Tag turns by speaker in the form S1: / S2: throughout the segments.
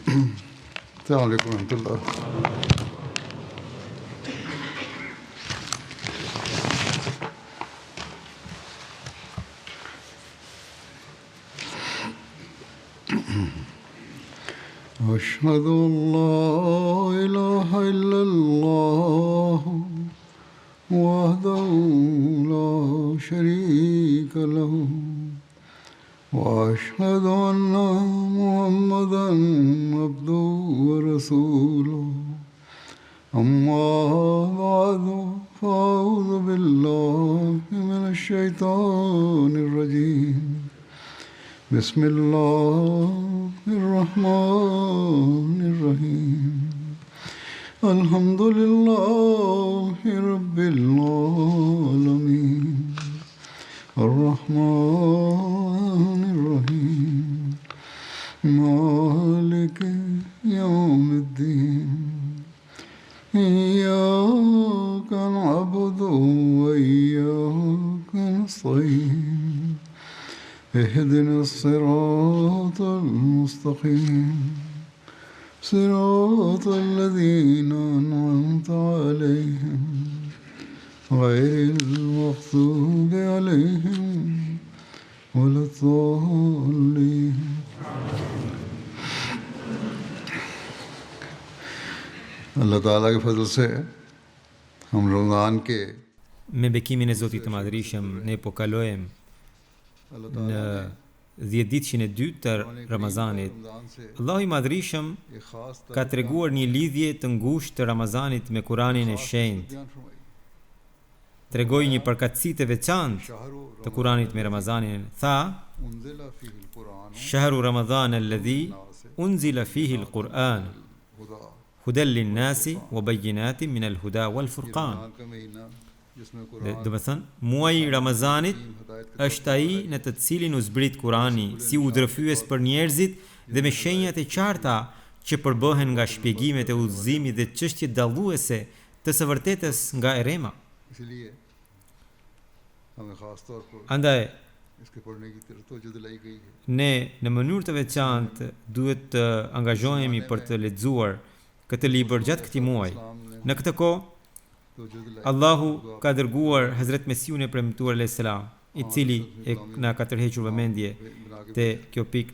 S1: Assalamu alaikum warahmatullah. أشهد أن لا إله إلا الله وحده لا شريك له وأشهد أن محمدا عبده ورسوله أما بعد فأعوذ بالله من الشيطان الرجيم بسم الله الرحمن الرحيم الحمد لله رب العالمين الرحمن الرحيم مالك يوم الدين إياك نعبد وإياك نستعين اهدنا الصراط المستقيم صراط الذين أنعمت عليهم غير المغضوب عليهم ولا الضالين Allah Taala ke fazl se hum Ramazan ke
S2: me bekimin e Zotit të Madhërisëm ne po kalojmë në 10 ditëshin e dytë të Ramazanit. Allahu i Madhërisëm ka treguar një lidhje të ngushtë të Ramazanit me Kur'anin e Shenjtë. Tregoi një përkatësi të veçantë të Kur'anit me Ramazanin. Tha: Shahru Ramadan alladhi unzila fihi al-Qur'an hudan lin-nasi wa bayyinatin min al-huda wal-furqan. Do të thënë, muaji i Ramazanit është ai në të cilin u zbrit Kurani si udhërfyes për njerëzit dhe me shenjat e qarta që përbohen nga shpjegimet e udhëzimit dhe çështjet dalluese të së vërtetës nga erema. Andaj, ne në mënyrë të veçantë duhet të angazhohemi për të lexuar këtë libër gjatë këtij muaji. Në këtë kohë Allahu ka dërguar Hazret Mesiun e premtuar alayhis salam, i cili na ka tërhequr vëmendje te kjo pikë.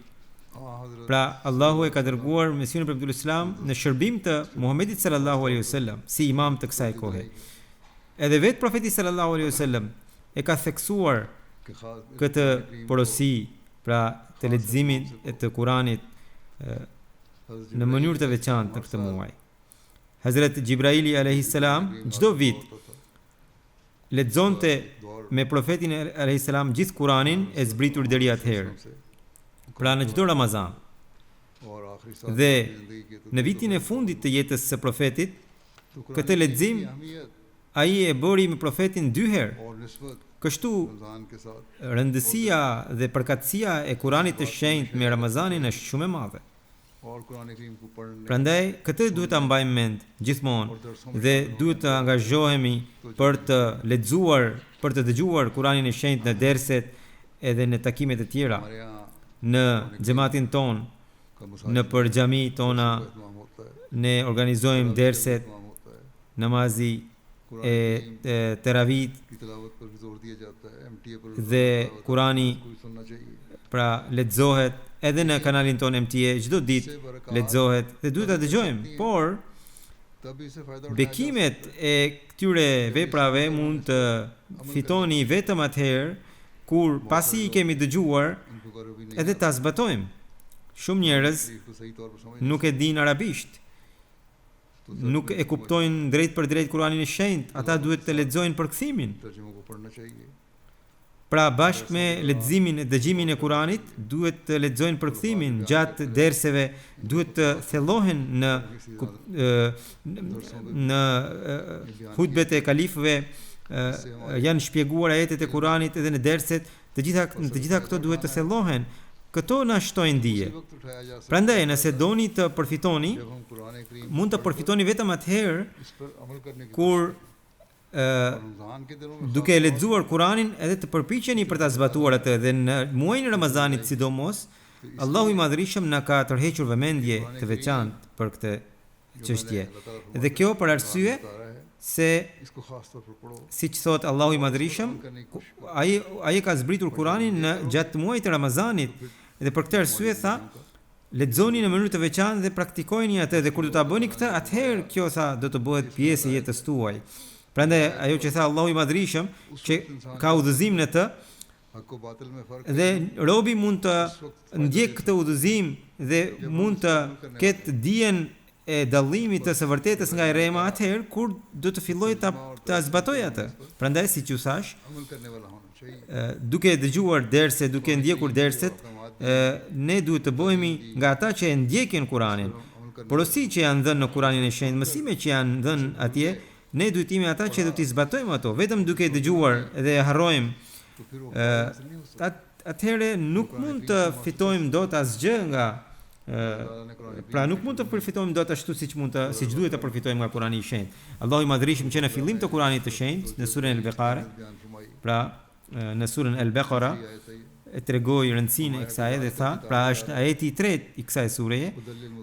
S2: Pra Allahu e ka dërguar Mesiun e premtuar alayhis salam në shërbim të Muhamedit sallallahu alaihi wasallam si imam të kësaj kohe. Edhe vetë profeti sallallahu alaihi wasallam e ka theksuar këtë porosi, pra të leximin e të Kuranit në mënyrë të veçantë në këtë muaj. Hazret Gjibraili alayhis salam çdo vit lexonte me profetin alayhis salam gjithë Kuranin e zbritur deri atëherë. Pra në çdo Ramazan. Dhe në vitin e fundit të jetës së profetit, këtë lexim ai e bëri me profetin 2 herë. Kështu rëndësia dhe përkatësia e Kuranit të Shenjtë me Ramazanin është shumë e madhe. Prandaj këtë duhet ta mbajmë mend gjithmonë dhe duhet të angazhohemi për të lexuar, për të dëgjuar Kuranin e Shenjtë në derset edhe në takimet e tjera, në xhamatin ton, në për xhami tona, ne organizojmë derset, namazi e teravit dhe Kurani pra lexohet edhe në kanalin ton MTA çdo ditë lexohet dhe duhet ta dëgjojmë, por bekimet e këtyre veprave mund të fitoni vetëm atëherë kur pasi i kemi dëgjuar edhe ta zbatojmë. Shumë njerëz nuk e dinë arabisht, nuk e kuptojnë drejt për drejt Kuranin e Shenjtë, ata duhet të lexojnë përkthimin. Pra bashkë me leximin e dëgjimin e Kuranit, duhet të lexojnë përkthimin gjatë derseve, duhet të thellohen në hutbet e kalifëve, janë shpjeguar ajetet e Kuranit edhe në derset, të gjitha këto duhet të thellohen. Këto na shtojnë dije. Prandaj nëse doni të përfitoni, mund të përfitoni vetëm atëherë kur duke lexuar Kuranin edhe të përpiqeni për ta zbatuar atë, dhe në muajin e Ramazanit sidomos Allahu I Madhërisëm na ka tërhequr vëmendje të veçantë për këtë çështje. Dhe kjo për arsye se siç thot Allahu I Madhërisëm, ai ka zbritur Kur'anin në gjatë muajit të Ramazanit dhe për këtë arsye tha lexoni në mënyrë të veçantë dhe praktikojeni atë dhe kur do ta bëni këtë, atëherë kjo tha do të bëhet pjesë e jetës tuaj. Prandaj ajo që tha Allahu I Madhërisëm që ka udhëzim në të dhe robi mund të ndjek këtë udhëzim dhe mund të ketë dijen e dallimit të së vërtetës nga errema atëherë kur do të fillojë ta zbatojë atë. Prandaj siç ju thash, duke dëgjuar derse, duke ndjekur derset, ne duhet të bëhemi nga ata që e ndjekin Kur'anin. Porosi që janë dhënë në Kur'anin e shenjtë, mësime që janë dhënë atje, ne duhet të jemi ata që do t'i zbatojmë ato. Vetëm duke dëgjuar dhe harrojmë, atëherë nuk mund të fitojmë dot asgjë nga pra nuk mund të përfitojmë dot ashtu siç duhet të përfitojmë nga Kur'ani I shenjtë. Allahu I Madhërisëm që në fillim të Kur'anit të shenjtë, në surën Al-Baqara, pra në surën Al-Baqara e tregoi rëndësinë e kësaj dhe tha, pra është ajeti I tretë I kësaj sureje,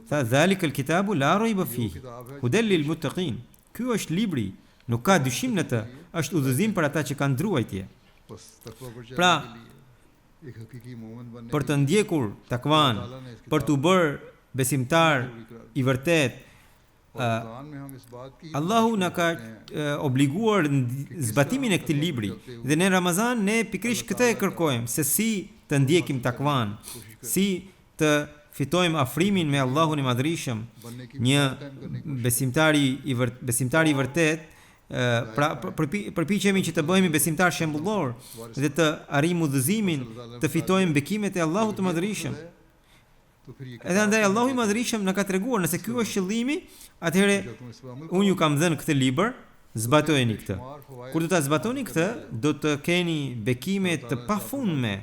S2: tha zalikal kitabu la rayba fihi hudal lil muttaqin. Ky është libri, nuk ka dyshim në të, është udhëzim për ata që kanë ndruajtje. Pra, për të ndjekur takvan, për të bërë besimtar I vërtet, Allahu na ka obliguar zbatimin e këtij libri dhe në Ramazan ne pikërisht këtë e kërkojmë, se si të ndjekim takvan, si të fitojmë afrimin me Allahun I Madhërisëm, një besimtari I vërtet, pra përpiqemi që të bëhemi besimtar shembullor dhe të arrijmë udhëzimin, të fitojmë bekimet e Allahut të Madhërisëm. Edhe andaj Allahu I Madhërisëm na ka treguar nëse ky është qëllimi, atëherë unë ju kam dhënë këtë libër, zbatojeni këtë. Kur do ta zbatoni këtë, do të keni bekime të pafundme.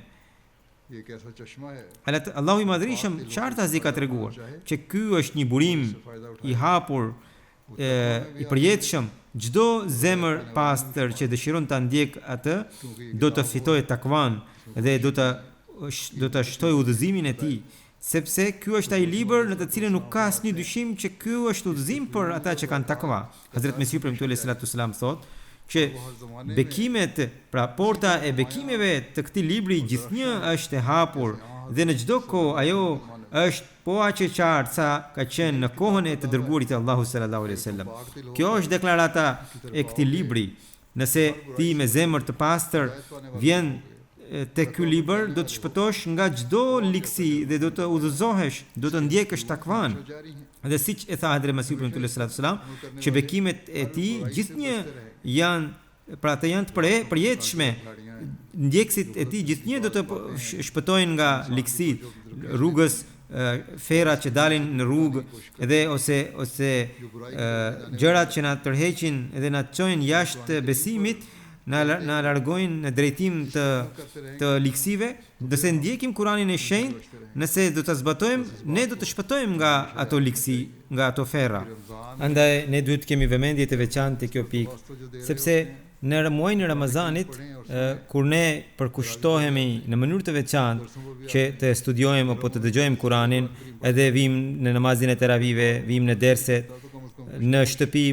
S2: Allahu I Madhërisëm qartazi ka treguar që ky është një burim I hapur, I përjetshëm. Çdo zemër pastër që dëshiron ta ndjek atë, do të fitojë takvan dhe do të shtojë udhëzimin e tij. Sepse ky është ai libër në të cilin nuk ka asnjë dyshim që ky është udhëzim për ata që kanë takva. Hazrat Mesihu premtuar sallallahu alaihi wasallam thotë që bekimet, pra porta e bekimeve të këtij libri gjithnjë është e hapur dhe në çdo kohë ajo është po aq e qartë sa ka qenë në kohën e të dërguarit të Allahut sallallahu alaihi wasallam. Kjo është deklarata e këtij libri. Nëse ti me zemër të pastër vjen te ky libër, do të shpëtosh nga çdo ligësi dhe do të udhëzohesh, do të ndjekësh takvan. Dhe siç e tha Hazrat Mesihu sallallahu alaihi wasallam, që bekimet e tij gjithnjë janë, pra të janë të përjetshme. Ndjekësit e tij gjithnjë do të shpëtojnë nga ligësitë, rrugës, ferat që dalin në rrugë edhe ose gjërat që na tërheqin dhe na çojnë jashtë besimit, na largojnë në drejtim të ligësive. Nëse ndjekim Kur'anin e shenjtë, nëse do ta zbatojmë, ne do të shpëtojmë nga ato ligësi, nga ato ferra. Andaj ne duhet të kemi vëmendje të veçantë te kjo pikë, sepse në muajin e Ramazanit, kur ne përkushtohemi në mënyrë të veçantë që të studiojmë apo të dëgjojmë Kur'anin, edhe vim në namazin e teravive, vim në derse, në shtëpi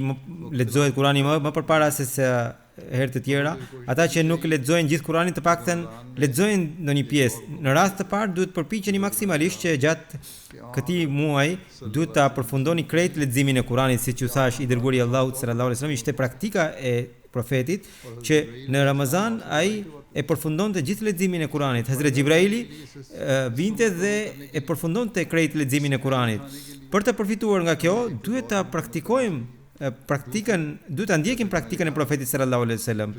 S2: lexohet Kur'ani më përpara se herë të tjera. Ata që nuk lexojnë gjithë Kur'anin, të paktën lexojnë ndonjë pjesë. Në rast të parë duhet përpiqeni maksimalisht që gjatë këtij muaji duhet ta përfundoni krejt leximin e Kur'anit, siç ju thash, I dërguari I Allahut sallallahu alaihi wasallam ishte praktika e profetit që në Ramazan ai e përfundonte gjithë leximin e Kur'anit. Hazrat Jibraili vinte dhe e përfundonte krejt leximin e Kur'anit. Për të përfituar nga kjo, duhet ta praktikojmë duhet ta ndjekim praktikën e profetit sallallahu alaihi wasallam,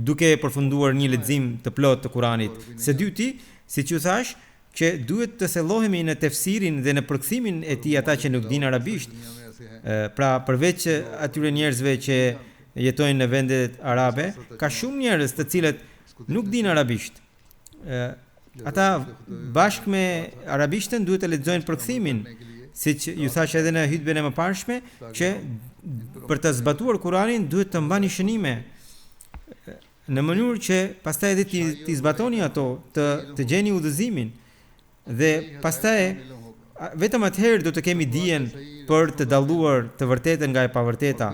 S2: duke përfunduar një lexim të plotë të Kuranit. Së dyti, siç ju thash, që duhet të sellohemi në tefsirin dhe në përkthimin e tij ata që nuk dinë arabisht. Pra përveç atyre njerëzve që jetojnë në vendet arabe, ka shumë njerëz të cilët nuk dinë arabisht. Ata bashkë me arabishtën duhet të lexojnë përkthimin, siç ju thash edhe në hutben e mëparshme, që për të zbatuar Kur'anin duhet të mbani shënime në mënyrë që pastaj edhe ti zbatoni ato, të gjeni udhëzimin. Dhe pastaj vetëm atëherë do të kemi dijen për të dalluar të vërtetën nga e pavërteta,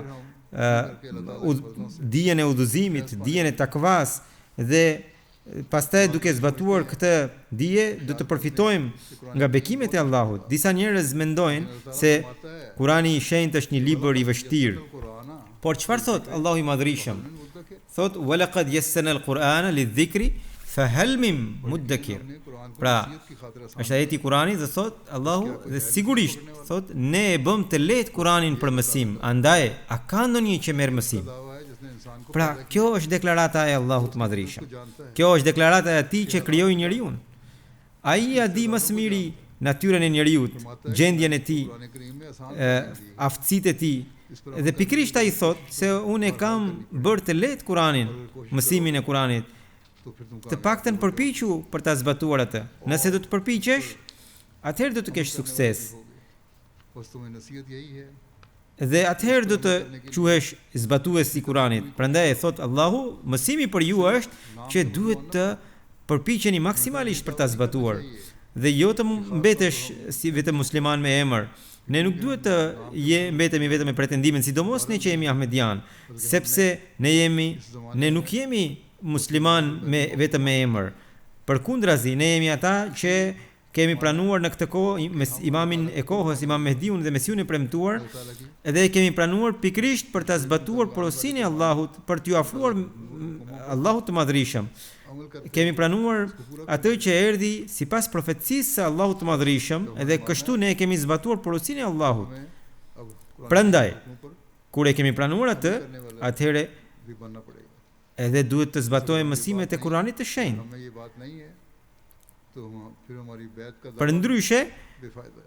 S2: dijen e udhëzimit, dijen e takvas, dhe pastaj duke zbatuar këtë dije do të përfitojmë nga bekimet e Allahut. Disa njerëz mendojnë se Kurani i Shenjtë është një libër i vështirë. Por çfarë thot Allahu i Madhërisëm? Thot: "Wa laqad yassana al-Qur'ana lidh-dhikri fahal min muddakir." Pra, është ajeti i Kuranit dhe thot Allahu, dhe sigurisht thot ne e bëm të lehtë Kuranin për mësim, andaj a ka ndonjë që merr mësim? Pra, kjo është deklarata e Allahut të Madhërisëm. Kjo është deklarata e Atij që krijoi njeriu. Ai ja di më së miri natyrën e njeriu, gjendjen e tij, aftësitë e tij. Dhe pikërisht ai thot se unë e kam bërë të lehtë Kuranin, mësimin e Kuranit. Të paktën përpiqu për ta zbatuar atë. Nëse do të përpiqesh, atëherë do të kesh sukses. Dhe atëherë do të quhesh zbatues i Kuranit. Prandaj e thot Allahu, mësimi për ju është që duhet të përpiqeni maksimalisht për ta zbatuar. Dhe jo të mbetesh si vetëm musliman me emër. Ne nuk duhet të mbetemi vetëm me pretendimin, sidomos ne që jemi ahmedian, sepse ne nuk jemi musliman vetëm me emër. Përkundrazi, ne jemi ata që kemi pranuar në këtë kohë imamin e kohës, Imam Mehdiun dhe Mesiun e premtuar, edhe kemi pranuar pikërisht për ta zbatuar porosinë e Allahut, për t'ju afruar Allahut të Madhërisëm. Kemi pranuar atë që erdhi sipas profecisë së Allahut të Madhërisëm, edhe kështu ne kemi zbatuar porosinë e Allahut. Prandaj, kur e kemi pranuar atë, atëherë edhe duhet të zbatojmë mësimet e Kuranit të Shenjtë. Përndryshe,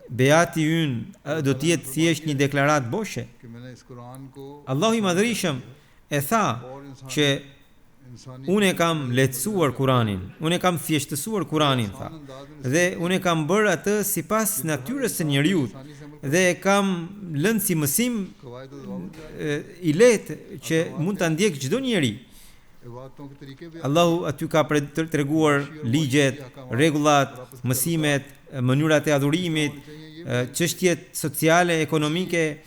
S2: beati ynë do të jetë thjesht një deklaratë boshe. Allahu i Madhërisëm e tha që unë e kam lehtësuar Kuranin, unë e kam thjeshtësuar Kuranin, tha. Dhe unë e kam bërë atë sipas natyrës së njeriut, dhe e kam lënë si mësim i lehtë që mund ta ndjek çdo njeri. Allahu aty ka treguar ligjet, rregullat, mësimet, mënyrat e adhurimit, çështjet sociale, ekonomike,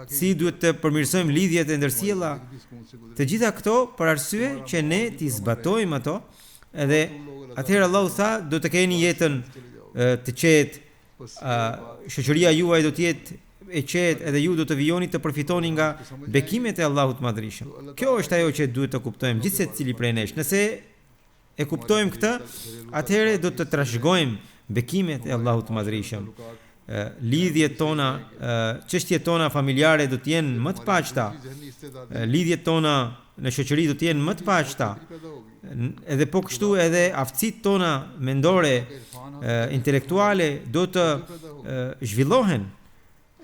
S2: si duhet të përmirësojmë lidhjet e ndërsjella. Të gjitha këto për arsye që ne t'i zbatojmë ato, edhe atëherë Allahu tha, do të keni jetën të qetë, shoqëria juaj do të jetë e qetë, edhe ju do të vijoni të përfitoni nga bekimet e Allahut Madhërisëm. Kjo është ajo që duhet të kuptojmë gjithë secili prej nesh. Nëse e kuptojmë këtë, atëherë do të trashëgojmë bekimet e Allahut Madhërisëm. Lidhjet tona, çështjet tona familjare do të jenë më të paqta. Lidhjet tona në shoqëri do të jenë më të paqta. Edhe po kështu edhe aftësitë tona mendore, intelektuale do të zhvillohen.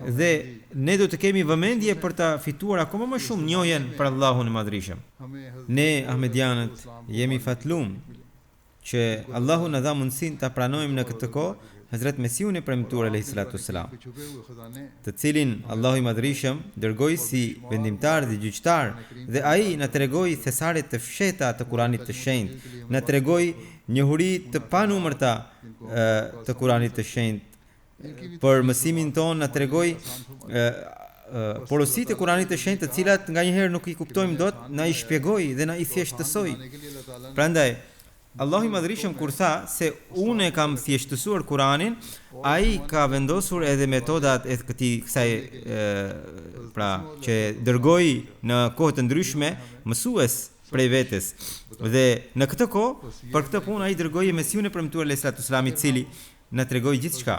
S2: Dhe ne do të kemi vëmendje për ta fituar akoma më shumë njohjen për Allahun e Madhërisëm. Ne ahmedianët jemi fatlum që Allahu na dha mundësinë ta pranojmë në këtë kohë Hazrat Mesiun e premtuar alayhi salatu wassalam, të cilin Allahu i Madhërisëm dërgoi si vendimtar dhe gjyqtar, dhe ai na tregoi thesare të fshehta të Kuranit të Shenjtë, na tregoi njohuri të panumërta të Kuranit të Shenjtë. Për mësimin tonë na tregoi porositë e Kuranit të Shenjtë, të cilat nganjëherë nuk i kuptojmë dot, na i shpjegoi dhe na i thjeshtësoi. Prandaj Allahu i Madhërisëm kur tha se unë e kam thjeshtësuar Kuranin, ai ka vendosur edhe metodat e kësaj pra që dërgoi në kohë të ndryshme mësues prej vetes. Dhe në këtë kohë, për këtë punë ai dërgoi Mesiun e premtuar alayhi salatu wassalam, i cili na tregoi gjithçka.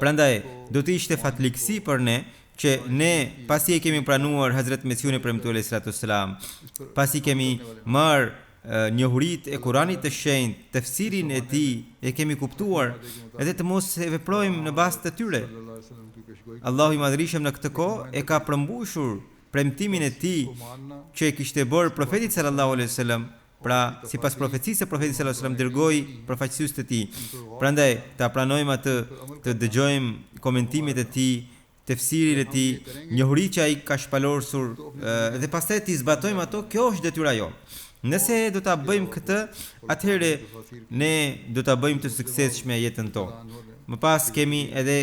S2: Prandaj do të ishte fatlikësi për ne që ne pasi e kemi pranuar Hazrat Mesiun e premtuar alayhi salatu wassalam, pasi kemi marr njohurit e Kuranit të Shenjtë, tefsirin e tij, e kemi kuptuar, edhe të mos e veprojmë në bazë të tyre. Allahu i Madhërisëm në këtë kohë e ka përmbushur premtimin e tij që e kishte bërë profeti sallallahu alaihi wasallam. Pra, sipas profecisë së profetit sallallahu alaihi wasallam dërgoi përfaqësues të tij. Prandaj ta pranojmë atë, të dëgjojmë komentimet e tij, tefsirin e tij, njohuritë që ai ka shpalorsur, dhe pastaj të zbatojmë ato. Kjo është detyra jonë. Nëse do ta bëjmë këtë, atëherë ne do ta bëjmë të suksesshme jetën tonë. Më pas kemi edhe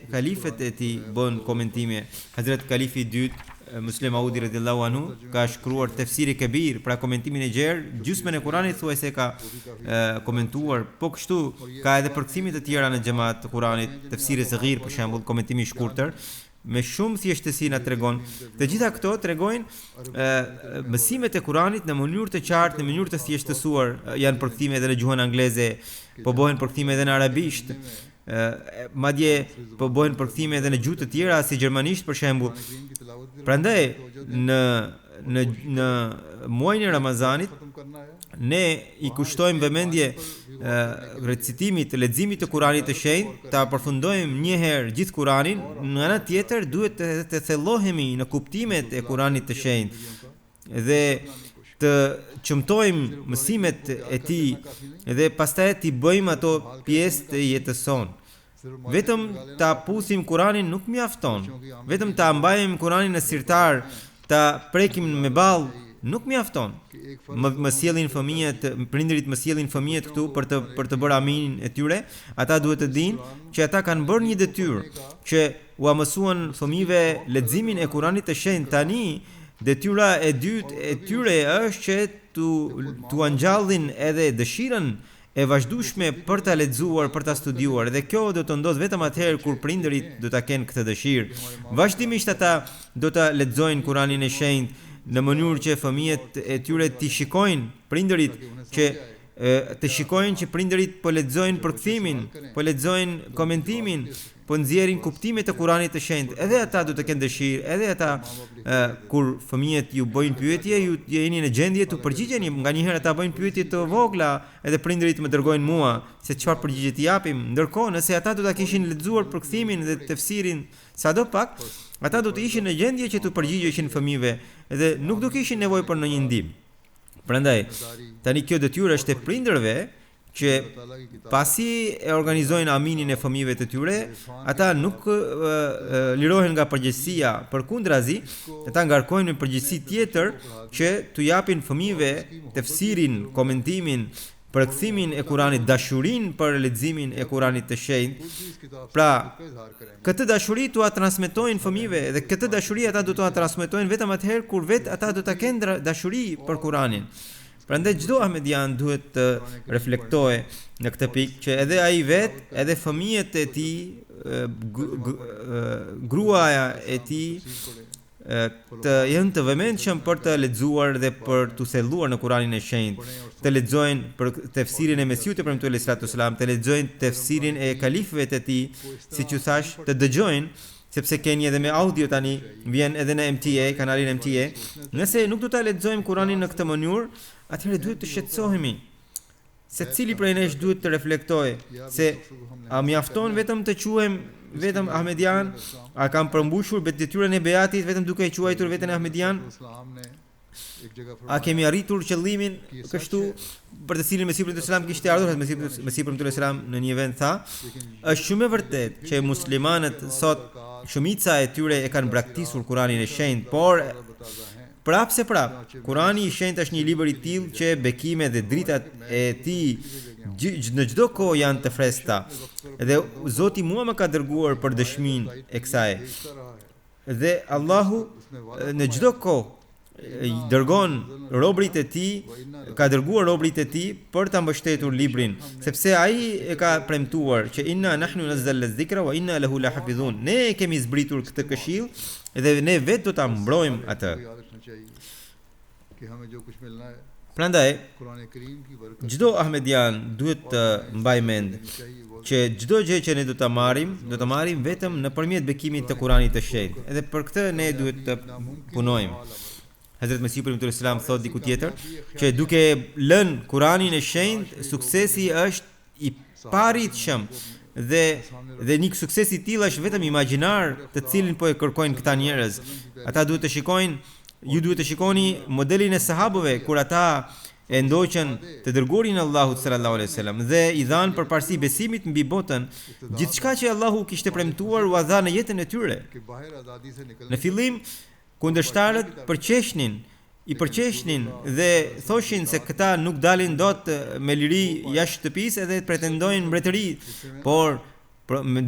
S2: kalifet e tij bën komentime. Hazrat Kalifi i dytë Muslim Audi radhiyallahu anhu ka shkruar Tefsiri Kebir, pra komentimin e gjerë, gjysmën e Kuranit thuajse ka komentuar, po kështu ka edhe përkthime të tjera në xhamat të Kuranit, Tefsiri Saghir për shembull, komentimi i shkurtër, me shumë thjeshtësi na tregon. Të gjitha këto tregojnë mësimet e Kuranit në mënyrë të qartë, në mënyrë të thjeshtësuar, janë përkthime edhe në gjuhën angleze, po bëhen përkthime edhe në arabisht. Madje po bëhen përkthime edhe në gjuhë të tjera si gjermanisht për shembull. Prandaj në muajin e Ramazanit ne i kushtojmë vëmendje recitimit, leximit të Kuranit të shenjtë, ta përfundojmë një herë gjithë Kuranin, në ana tjetër duhet të thellohemi në kuptimet e Kuranit të shenjtë dhe të çmtojmë mësimet e tij dhe pastaj t'i bëjmë ato pjesë të jetës sonë. Vetëm ta pusim Kuranin nuk mjafton. Vetëm ta mbajmë Kuranin në sirtar, ta prekim me ball nuk mjafton. Më sjellin fëmijët, prindërit më sjellin fëmijët këtu për të bërë aminin e tyre. Ata duhet të dinë që ata kanë bërë një detyrë, që u mësuan fëmijëve leximin e Kuranit të shenjtë. Tani detyra e dytë e tyre është që tu angjallin edhe dëshirën e vazhdueshme për ta lexuar, për ta studiuar, dhe kjo do të ndodh vetëm atëherë kur prindërit do ta kenë këtë dëshirë. Vazhdimisht ata do ta lexojnë Kuranin e shenjtë në mënyrë që fëmijët e tyre t'i shikojnë prindërit, që të shikojnë që prindërit po lexojnë përkthimin, po lexojnë komentimin, po nxjerrin kuptimet e Kuranit të shenjtë. Edhe ata do të kenë dëshirë, edhe ata kur fëmijët ju bëjnë pyetje, ju jeni në gjendje të përgjigjeni. Nganjëherë ata bëjnë pyetje të vogla, edhe prindërit më dërgojnë mua se çfarë përgjigje t'i japim. Ndërkohë, nëse ata do ta kishin lexuar përkthimin dhe tefsirin sadopak, ata do të ishin në gjendje që të përgjigjeshin fëmijëve dhe nuk do kishin nevojë për ndonjë ndihmë. Prandaj, tani kjo detyrë është e prindërve, që pasi e organizojnë aminin e fëmijëve të tyre, ata nuk lirohen nga përgjegjësia, përkundrazi, ata ngarkojnë në përgjegjësi tjetër që t'u japin fëmijëve tefsirin, komentimin, përkthimin e Kuranit, dashurinë për leximin e Kuranit të shenjtë. Pra, këtë dashuri t'ua transmetojnë fëmijëve dhe këtë dashuri ata do t'ua transmetojnë vetëm atëherë kur vetë ata do ta kenë dashuri për Kuranin. Prandaj çdo ahmedian duhet të reflektojë në këtë pikë që edhe ai vetë, edhe fëmijët e tij, gruaja e tij të jenë të vëmendshëm për të lexuar dhe për të thelluar në Kuranin e shenjtë, të lexojnë për tefsirin e Mesiut e premtuar sallallahu alaihi wasallam, të lexojnë tefsirin e kalifëve të tij, siç u thash, të dëgjojnë, sepse keni edhe me audio tani, vjen edhe në MTA, kanalin MTA. Nëse nuk do ta lexojmë Kuranin në këtë mënyrë, atëherë duhet të shqetësohemi. Secili prej nesh duhet të reflektojë se a mjafton vetëm të quhem vetëm ahmedian, a kam përmbushur detyrën e beatit vetëm duke e quajtur veten ahmedian? A kemi arritur qëllimin kështu për të cilin Mesiu sallallahu alaihi wasallam kishte ardhur? Mesiu sallallahu alaihi wasallam në një vend tha, është shumë e vërtetë që muslimanët sot shumica e tyre e kanë braktisur Kuranin e shenjtë, por prap se prap, Kurani i shenjtë është një libër i tillë që bekimet dhe dritat e tij në çdo kohë janë të freskëta. Dhe Zoti mua më ka dërguar për dëshminë e kësaj. Dhe Allahu në çdo kohë dërgon robrit e tij, ka dërguar robrit e tij për ta mbështetur librin, sepse ai e ka premtuar që inna nahnu nazzalna dhikra wa inna lahu lahafizun. Ne kemi zbritur këtë këshill dhe ne vetë do ta mbrojmë atë. Prandaj, çdo ahmedian duhet të mbajë mend që çdo gjë që ne do ta marrim vetëm nëpërmjet bekimit të Kuranit të shenjtë. Edhe për këtë ne duhet të punojmë. Hazrat Mesiu sallallahu alaihi wasallam thot diku tjetër që duke lënë Kuranin e shenjtë, suksesi është i paritshëm dhe një sukses i tillë është vetëm imagjinar, të cilin po e kërkojnë këta njerëz. Ata duhet të shikojnë, ju duhet të shikoni modelin e sahabëve kur ata e ndoqën të dërguarin Allahut sallallahu alaihi wasallam dhe i dhanë përparësi besimit mbi botën, gjithçka që Allahu kishte premtuar u dha në jetën e tyre. Në fillim kundërshtarët përqeshnin i përqeshnin dhe thoshin se këta nuk dalin dot me liri jashtë shtëpisë edhe pretendojnë mbretëri, por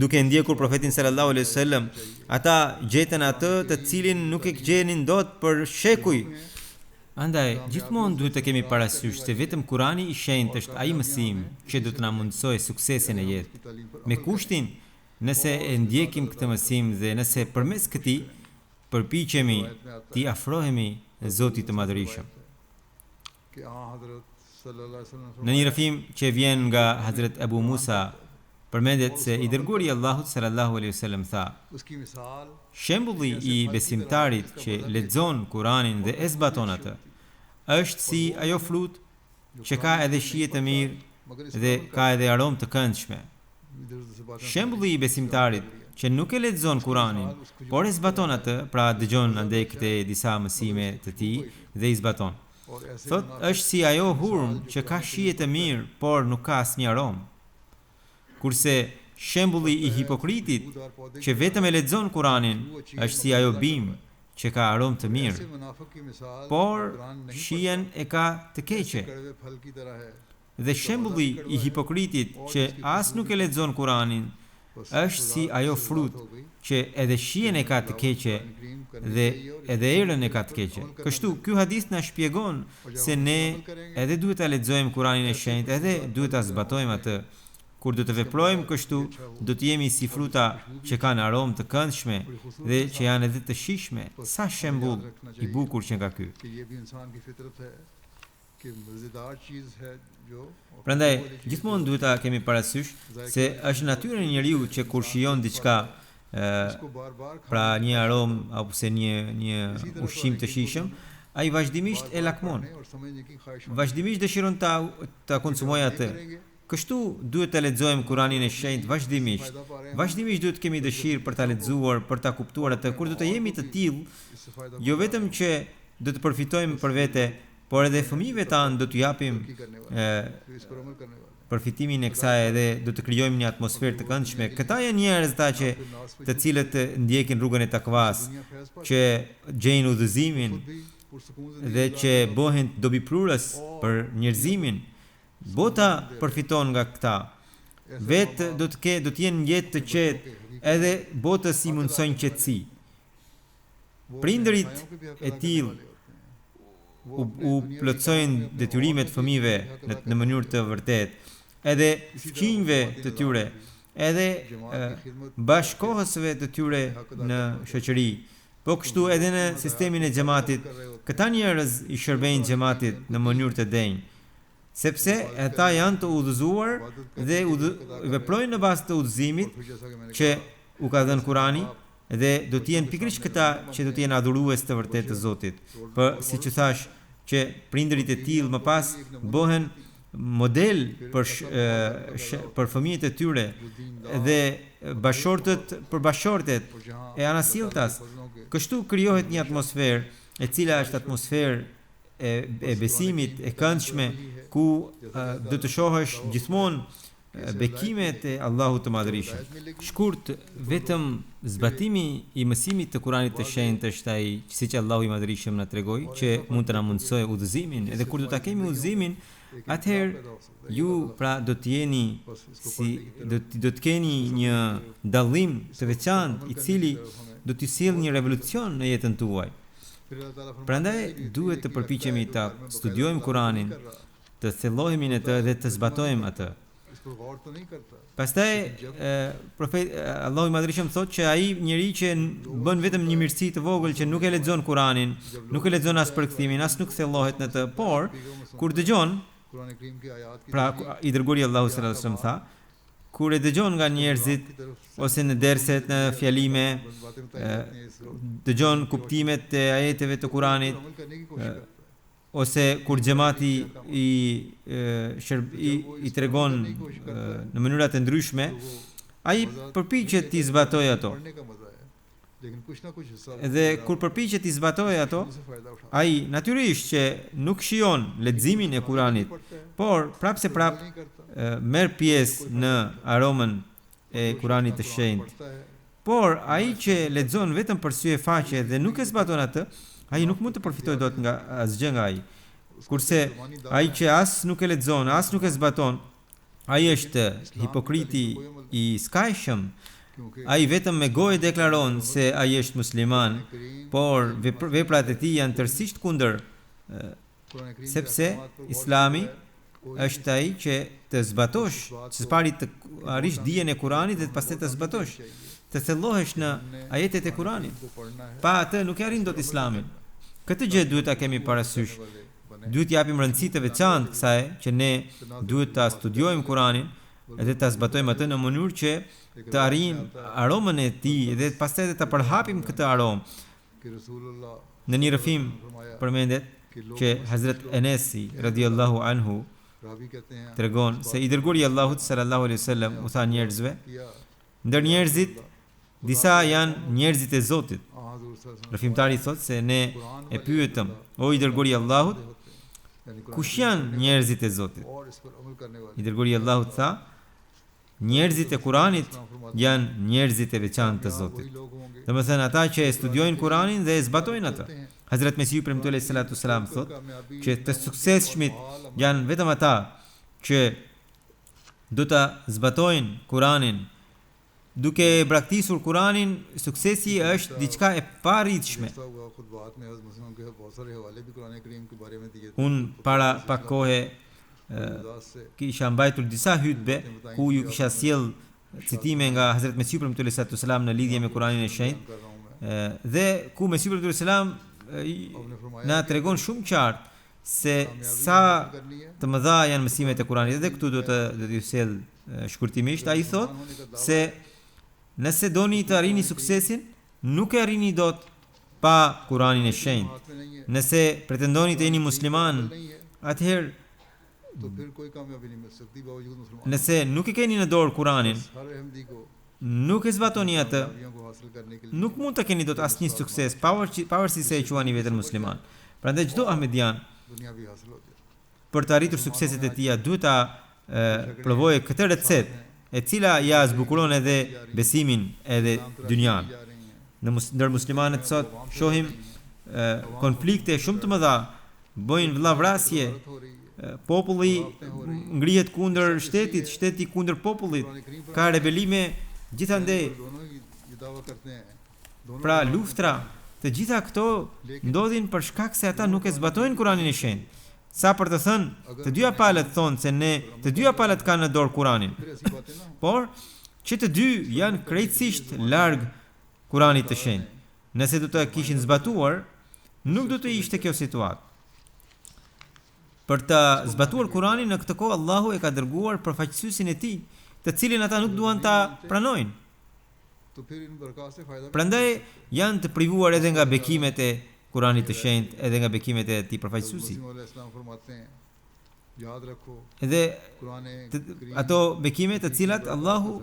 S2: duke ndjekur profetin sallallahu alaihi wasallam, ata gjetën atë të cilin nuk e gjenin dot për shekuj. Andaj, gjithmonë duhet të kemi parasysh se vetëm Kurani i shenjtë është ai mësim që do të na mundsojë suksesin e jetë, me kushtin nëse e ndjekim këtë mësim dhe nëse përmes këtij përpiqemi të afrohemi Zotit të Madhërisëm. Në një rrëfim që vjen nga Hazrat Abu Musa, përmendet se i dërguari i Allahut sallallahu alaihi wasallam tha: shembulli i besimtarit që lexon Kuranin dhe e zbaton atë është si ajo frutë që ka edhe shije të mirë dhe ka edhe aromë të këndshme. Shembulli i besimtarit që nuk e lexon Kuranin, por e zbaton atë, pra dëgjon andej këte disa mësime të tij dhe i zbaton. Thot, është si ajo hurmë që ka shije të mirë, por nuk ka asnjë aromë. Kurse shembulli i hipokritit që vetëm e lexon Kuranin është si ajo bimë që ka aromë të mirë, por shijen e ka të keqe. Dhe shembulli i hipokritit që as nuk e lexon Kuranin është si ajo frutë që edhe shijen e ka të keqe dhe edhe erën e ka të keqe. Kështu, ky hadith na shpjegon se ne edhe duhet ta lexojmë Kuranin e shenjtë, edhe duhet ta zbatojmë atë. Kur do të veprojmë kështu, do të jemi si fruta që kanë aromë të këndshme dhe që janë edhe të shijshme. Sa shembull i bukur që nga ky. Prandaj, gjithmonë duhet ta kemi parasysh se është natyra e njeriu që kur shijon diçka, pra një aromë apo se një ushqim të shijshëm, ai vazhdimisht e lakmon. Vazhdimisht dëshiron ta konsumojë atë. Kështu duhet të lexojmë Kuranin e shenjtë vazhdimisht. Vazhdimisht duhet kemi dëshirë për ta lexuar, për ta kuptuar atë. Kur do të jemi të tillë, jo vetëm që do të përfitojmë për vete, por edhe fëmijëve tanë do t'u japim përfitimin e kësaj edhe do të krijojmë një atmosferë të këndshme. Këta janë njerëz të cilët ndjekin rrugën e takvas, që gjejnë udhëzimin dhe që bëhen dobiprurës për njerëzimin. Bota përfiton nga këta. Vetë do të jenë jetë të qetë, edhe botës i mundsojnë qetësi. Prindërit e tillë u plotësojnë detyrimet fëmijëve në mënyrë të vërtetë, edhe fëmijëve të tyre, edhe bashkohësve të tyre në shoqëri. Po kështu edhe në sistemin e xhamatit, këta njerëz i shërbejnë xhamatit në mënyrë të denjë, sepse ata janë të udhëzuar dhe veprojnë në bazë të udhëzimit që u ka dhënë Kurani dhe do të jenë pikërisht këta që do të jenë adhurues të vërtetë të Zotit. Por siç u thash, që prindërit e tillë më pas bëhen model për fëmijët e tyre dhe bashortët për bashortet e anasjelltas. Kështu krijohet një atmosferë e cila është atmosferë e besimit e këndshme, ku do të shohësh gjithmonë bekimet e Allahut të Madhërisëm. Shkurt, vetëm zbatimi i mësimit të Kuranit të shenjtë është ai, siç Allahu i Madhërisëm na tregoi, që mund të na mundsojë udhëzimin, edhe kur do ta kemi udhëzimin, atëherë ju pra do të keni një dallim të veçantë i cili do t'i sjellë një revolucion në jetën tuaj. Prandaj duhet të përpiqemi ta studiojmë Kuranin, të thellohemi në të dhe të zbatojmë atë. Pastaj Allahu i Madhërisëm thotë që ai njeri që bën vetëm një mirësi të vogël, që nuk e lexon Kuranin, nuk e lexon as përkthimin, as nuk thellohet në të, por kur dëgjon, pra i dërguari Allahu sallallahu alaihi wasallam tha, kur e dëgjon nga njerëzit ose në derset, në fjalime, dëgjon kuptimet e ajeteve të Kuranit, ose kur xhamati i tregon në mënyra të ndryshme, ai përpiqet të zbatojë ato. Dhe kur përpiqet të zbatojë ato, ai natyrisht që nuk shijon leximin e Kuranit, por prapse merr pjesë në aromën e Kuranit të shenjtë. Por ai që lexon vetëm për sy e faqe dhe nuk e zbaton atë, ai nuk mund të përfitojë dot nga asgjë nga ai. Kurse ai që as nuk e lexon, as nuk e zbaton, ai është hipokriti i skajshëm. Ai vetëm me gojë deklaron se ai është musliman, por veprat e tij janë tërësisht kundër, sepse Islami është ai që të zbatosh, së pari të arrish dijen e Kuranit dhe pastaj të zbatosh, të thellohesh në ajetet e Kuranit. Pa atë nuk e arrin dot Islamin. Këtë gjë duhet ta kemi parasysh. Duhet japim rëndësi të veçantë kësaj që ne duhet ta studiojmë Kuranin edhe ta zbatojmë atë në mënyrë që të arrijmë aromën e tij dhe pastaj të ta përhapim këtë aromë. Në një rrëfim përmendet që Hazrat Enesi radhiyallahu anhu tregon se i dërguari i Allahut sallallahu alaihi wasallam u tha njerëzve, ndër njerëzit disa janë njerëzit e Zotit. Rrëfimtari thotë se ne e pyetëm, o i dërguari i Allahut, kush janë njerëzit e Zotit? I dërguari i Allahut tha, njerëzit e Kuranit janë njerëzit e veçantë të Zotit. Domethënë ata që e studiojnë Kuranin dhe e zbatojnë atë. Hazrat Mesihu premtuar alayhi salatu wasalam thotë që të suksesshmit janë vetëm ata që do ta zbatojnë Kuranin. Duke braktisur Kuranin, suksesi është diçka e paarritshme. Unë para pak kohe kisha mbajtur disa hutbe ku ju kisha sjell citime nga Hazrat Mesihu premtuar alayhi salatu wasalam në lidhje me Kuranin e shenjtë, dhe ku Mesihu premtuar alayhi salam na tregon shumë qartë se sa të mëdha janë mësimet e Kuranit. Dhe këtu do të ju sjell shkurtimisht. Ai thotë se nëse doni të arrini suksesin, nuk e arrini dot pa Kuranin e shenjtë. Nëse pretendoni të jeni musliman, atëherë nëse nuk e keni në dorë Kuranin, nuk e zbatoni atë, nuk mund të keni dot asnjë sukses, pavarësisht se e quani veten musliman. Prandaj çdo ahmedian për të arritur sukseset e tija duhet ta provojë këtë recetë, e cila ja zbukuron edhe besimin edhe dynjan. Ndër muslimanët sot shohim konflikte shumë të mëdha, bëjnë vllavrasje, populli ngrihet kundër shtetit, shteti kundër popullit, ka rebelime gjithandej. Pra luftra, të gjitha këto ndodhin për shkak se ata nuk e zbatojnë Kuranin e shenjtë. Sa për të thënë, të dyja palët thonë se ne, të dyja palët kanë në dorë Kuranin, por që të dy janë krejtësisht larg Kuranit të shenjtë. Nëse do të kishin zbatuar, nuk do të ishte kjo situatë. Për të zbatuar Kuranin në këtë kohë Allahu e ka dërguar përfaqësuesin e tij, të cilin ata nuk duan ta pranojnë. Prandaj janë të privuar edhe nga bekimet e Kuranit të shenjtë, edhe nga bekimet e tij përfaqësuesi. Edhe ato bekime të cilat Allahu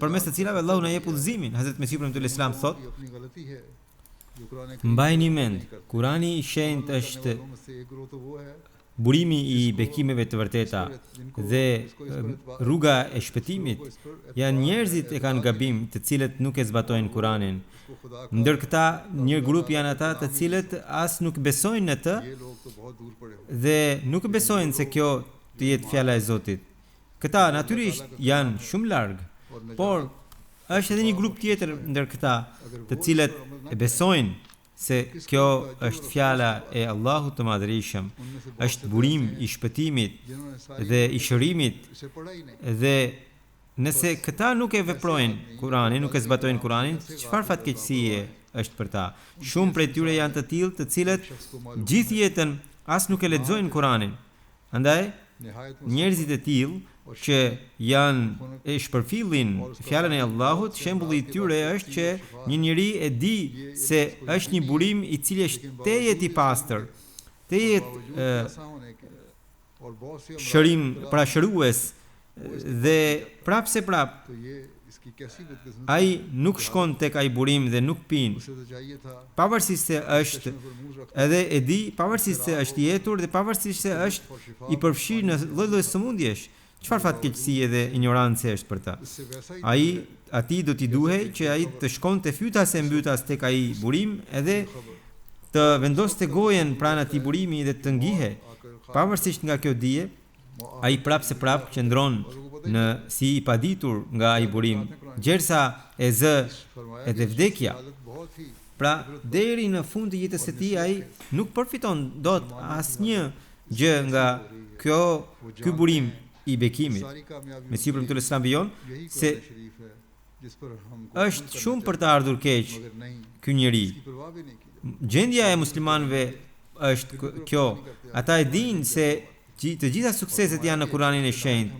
S2: përmes të cilave Allahu na jep udhëzimin. Hazrat Mesihu premtuar Islam thotë: mbajini mend, Kurani i shenjtë është burimi i bekimeve të vërteta dhe rruga e shpëtimit. Janë njerëzit e kanë gabim, të cilët nuk e zbatojnë Kuranin. Ndër këta një grup janë ata të cilët as nuk besojnë në të dhe nuk besojnë se kjo të jetë fjala e Zotit. Këta natyrisht janë shumë larg, por është edhe një grup tjetër ndër këta të cilët e besojnë se kjo është fjala e Allahut të Madhërisëm, është burim i shpëtimit dhe i shërimit, dhe nëse këta nuk e veprojnë Kuranin, nuk e zbatojnë Kuranin, çfarë fatkeqësie është për ta? Shumë prej tyre janë të tillë të cilët gjithë jetën as nuk e lexojnë Kuranin. Andaj njerëzit e tillë që janë e shpërfillin fjalën e Allahut, shembulli i tyre është që një njeri e di se është një burim i cili është tejet i pastër, tejet shërim, pra shërues, dhe prap se prap ai nuk shkon tek ai burim dhe nuk pin, pavarësisht se është edhe e di, pavarësisht se është i jetur dhe pavarësisht se është i përfshirë në lloj-lloj sëmundjesh. Çfarë fatkeqësie dhe ignorancë është për ta? Atij do t'i duhej që ai të shkonte fytas e mbytas tek ai burim edhe të vendoste gojen pranë atij burimi dhe të ngihe. Pavarësisht nga kjo dije, ai prapë se prapë qëndron në si i paditur nga ai burim, gjersa e zë edhe vdekja. Pra, deri në fund të jetës së tij ai nuk përfiton dot asnjë gjë nga ky burim i bekimit. Mesiu premtuar Islam vijon se është shumë për të ardhur keq ky njeri. Gjendja e muslimanëve është kjo. Ata e dinë se të gjitha sukseset janë në Kuranin e Shenjtë,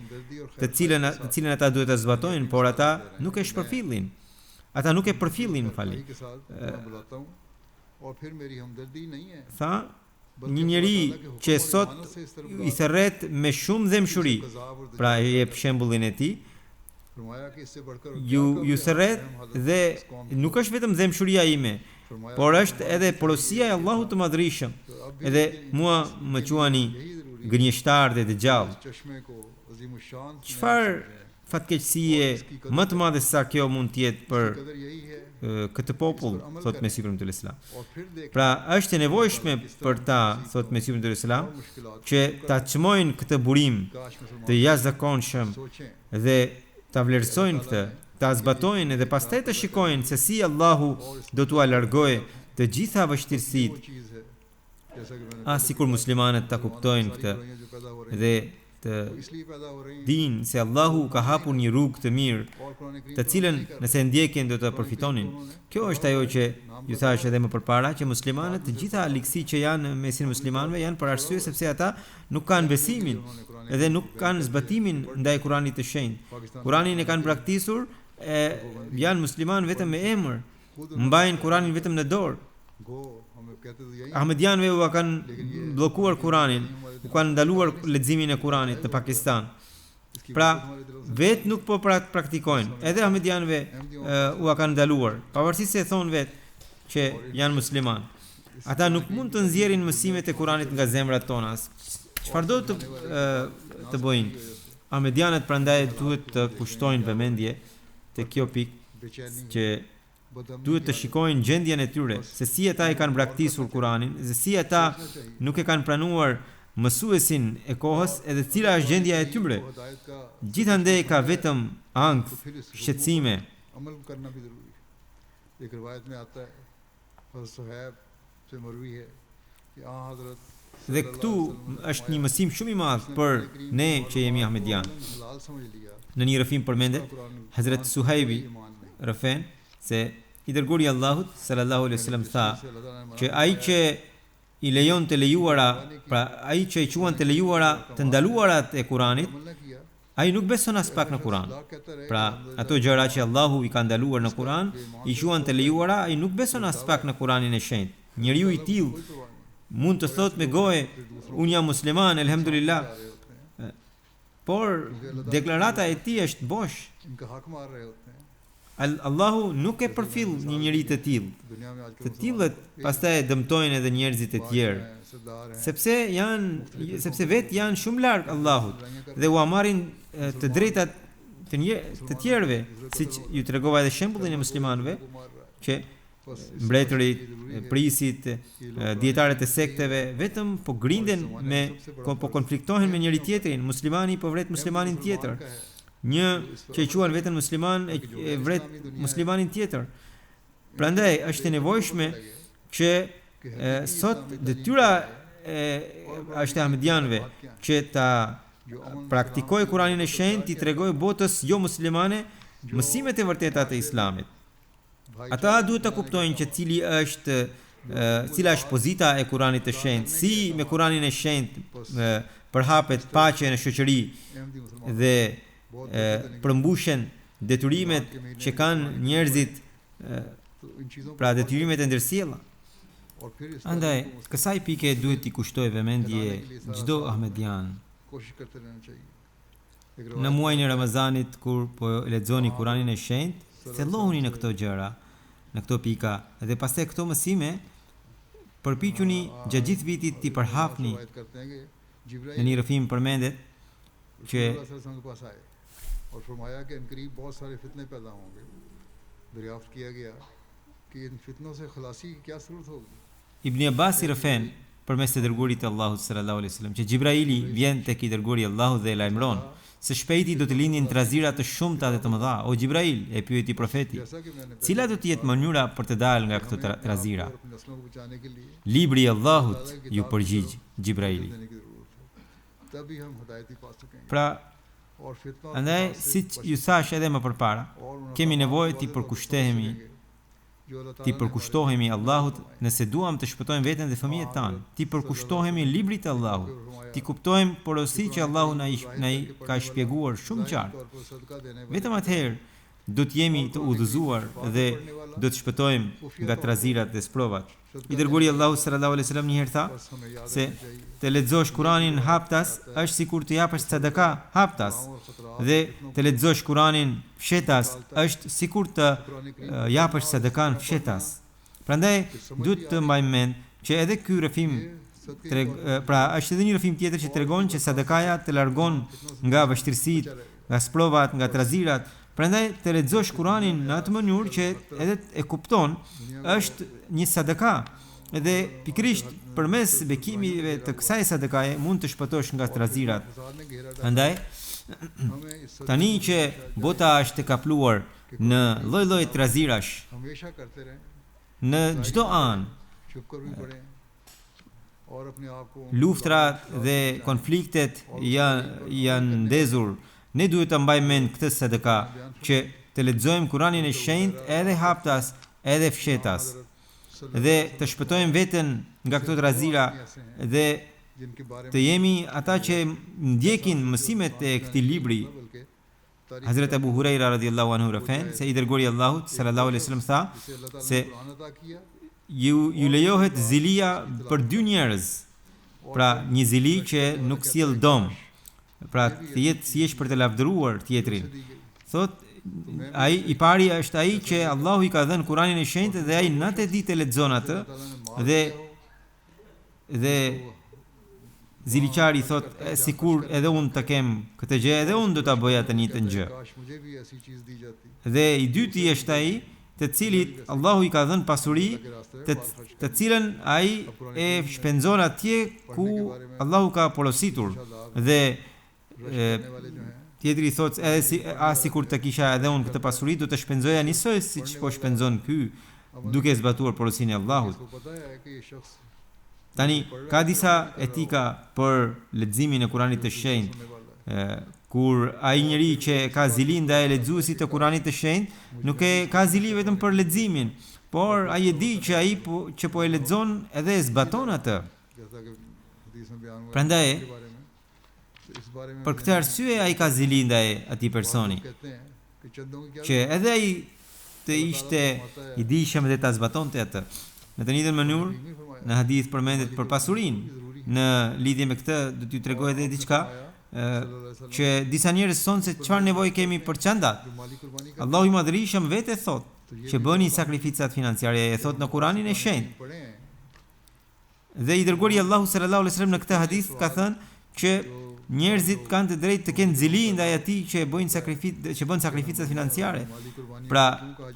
S2: të cilën ata duhet ta zbatojnë, por ata nuk e shpërfillin. Ata nuk e përfillin, fali. Tha, një njeri që sot i thërret me shumë dëmshuri, pra e jep shembullin e tij, ju thërret dhe nuk është vetëm dëmshuria ime, por është edhe porosia e Allahut të Madhërisëm. Edhe mua më quani gënjeshtar dhe dëgjall. Çfarë fatkeqësie më të madhe sa kjo mund të jetë për këtë popull, thot Mesiu premtuar Islam. Pra, është e nevojshme për ta, thot Mesiu premtuar Islam, që ta çmojnë këtë burim të jashtëzakonshëm dhe ta vlerësojnë këtë, ta zbatojnë dhe pastaj të shikojnë se si Allahu do t'u largojë të gjitha vështirësitë. Sikur muslimanët ta kuptojnë këtë dhe të dinë se Allahu ka hapur një rrugë të mirë, të cilën nëse ndjekin do të përfitonin. Kjo është ajo që ju thash edhe më përpara, që muslimanët, të gjitha ligësitë që janë në mesin muslimanëve janë për arsye sepse ata nuk kanë besimin edhe nuk kanë zbatimin ndaj Kuranit të Shenjtë. Kuranin e kanë praktikisur, janë musliman vetëm me emër, mbajnë Kuranin vetëm në dorë. Ahmedianëve u kanë bllokuar Kuranin, u kanë ndaluar leximin e Kuranit në Pakistan. Pra, vetë nuk po praktikojnë. Edhe Ahmedianëve u kanë ndaluar, pavarësisht se e thonë vetë që janë musliman. Ata nuk mund të nxjerrin mësimet e Kuranit nga zemrat tona. Çfarë do të bëjnë? Ahmedianët prandaj duhet të kushtojnë vëmendje te kjo pikë, që duhet të shikojnë gjendjen e tyre, se si ata e kanë praktikisur Kuranin, se si ata nuk e kanë pranuar mësuesin e kohës, edhe cila është gjendja e tyre. Gjithandej ka vetëm ankth, shqetësime. Dhe këtu është një mësim shumë i madh për ne që jemi Ahmedian. Në një rrëfim përmendet Hazrat Suhaibi rëfen se i dërguari Allahut sallallahu alaihi wasallam tha që ai që i lejon të lejuara, pra ai që i quan të lejuara të ndaluarat e Kuranit, ai nuk beson as pak në Kuran. Pra, ato gjëra që Allahu i ka ndaluar në Kuran, i quan të lejuara, ai nuk beson as pak në Kuranin e Shenjtë. Njeriu i tillë mund të thotë me gojë, unë jam musliman, elhamdulillah, por deklarata e tij është bosh. Allahu nuk e përfill një njeri të tillë. Të tillët pastaj dëmtojnë edhe njerëzit e tjerë, sepse vetë janë shumë larg Allahut dhe u marrin të drejtat të tjerëve, siç ju tregova edhe shembullin e muslimanëve që mbretërit, prisit, dietarët e sekteve vetëm po grinden po konfliktohen me njëri tjetrin, muslimani po vret muslimanin tjetër. Një që i quan vetëm musliman e vret muslimanin tjetër. Prandaj është e nevojshme që sot detyra është e Ahmedianëve që ta praktikojë Kuranin e Shenjtë, i tregojë botës jo muslimane mësimet e vërteta të Islamit. Ata duhet të kuptojnë që cila është pozita e Kuranit të Shenjtë, si me Kuranin e Shenjtë përhapet paqja në shoqëri dhe përmbushen detyrimet që kanë njerëzit, pra detyrimet e ndërsjella. Andaj, kësaj pike duhet t'i kushtoj vëmendje çdo ahmedian. Në muajin e Ramazanit, kur po lexoni Kuranin e Shenjtë, thellohuni në këto gjëra, në këto pika, dhe pastaj këto mësime përpiquni gjatë gjithë vitit t'i përhapni. Në një rrëfim përmendet që
S1: और फरमाया कि इनकरीब बहुत सारे फितने पैदा होंगे। दरियाफ्त किया गया कि इन फितनों से खलासी की क्या सूरत होगी।
S2: Ibn Abbas i rëfen përmes të dërguarit të Allahut sallallahu alaihi wasallam që Gjibraili vjen tek i dërguari i Allahut dhe e lajmëron se shpejti do të lindin trazira të shumta dhe të mëdha. O Gjibrail, e pyeti profeti, cila do të jetë mënyra për të dalë nga këto trazira? Libri i Allahut, ju përgjigj Gjibraili. Pra, andaj, siç ju thash edhe më përpara, kemi nevojë ti përkushtohemi Allahut nëse duam të shpëtojmë veten dhe fëmijët tanë. Ti përkushtohemi librit të Allahut. Ti kuptojmë porositë që Allahu na i ka shpjeguar shumë qartë. Vetëm atëherë do të jemi të udhëzuar dhe do të shpëtojmë nga trazirat dhe sprovat. I dërguari Allahu sallallahu alaihi wasallam një herë tha se të lexosh Kur'anin haptas është sikur të japësh sadaka haptas dhe të lexosh Kur'anin fshetas është sikur të japësh sadakan fshetas. Prandaj duhet të mbajmë mend që edhe ky rrëfim pra është edhe një rrëfim tjetër që tregon që sadakaja të largon nga vështirësitë, nga sprovat, nga trazirat. Prandaj të lexosh Kur'anin në atë mënyrë që edhe e kupton është një sadaka dhe pikërisht përmes bekimeve të kësaj sadakaje mund të shpëtosh nga trazirat. Andaj tani që bota është e kapluar në lloj-lloj trazirash në çdo anë, luftrat dhe konfliktet janë ndezur. Ne duhet të mbajmë mend këtë sadaka që të lexojmë Kur'anin e shenjtë edhe haptas, edhe fshetas dhe të shpëtojmë veten nga këto trazira dhe të jemi ata që ndjekin mësimet e këtij libri. Hazrat Abu Huraira radhiyallahu anhu rëfen se i dërguari Allahut sallallahu alaihi wasallam tha se ju lejohet zilia për dy njerëz. Pra një zili që nuk sjell dom. Pra të jetë si është për të lavdëruar tjetrin. Thot, ai i pari është ai që Allahu i ka dhënë Kur'anin e shenjtë dhe ai natë ditë e lexon atë dhe ziliqari thot sikur edhe unë të kem këtë gjë, edhe unë do ta bëja të njëjtën gjë. Dhe i dyti është ai të cilit Allahu i ka dhënë pasuri, të cilën ai e shpenzon atje ku Allahu ka porositur dhe tjetri thot sikur të kisha edhe unë këtë pasuri do të shpenzoja njësoj siç po shpenzon ky duke zbatuar porosinë e Allahut. Tani ka disa etika për leximin e Kuranit të shenjtë. Kur ai njeri që ka zili ndaj lexuesit të Kuranit të shenjtë nuk e ka zili vetëm për leximin, por ai e di që ai që po e lexon edhe e zbaton atë. Prandaj për këtë arsye ai ka zili ndaj atij personi, që edhe ai të ishte i dijshëm dhe ta zbatonte atë. Në të njëjtën mënyrë, në hadith përmendet për pasurinë. Në lidhje me këtë do t'ju tregoj edhe diçka që disa njerëz thonë se çfarë nevojë kemi për çandat. Allahu i Madhërisëm vetë thotë që bëni sakrificat financiare, e thotë në Kur'anin e shenjtë. Dhe i dërguari Allahu sallallahu alaihi wasallam në këtë hadith ka thënë që njerëzit kanë të drejtë të kenë zili ndaj atij që bën sakrificat financiare. Pra,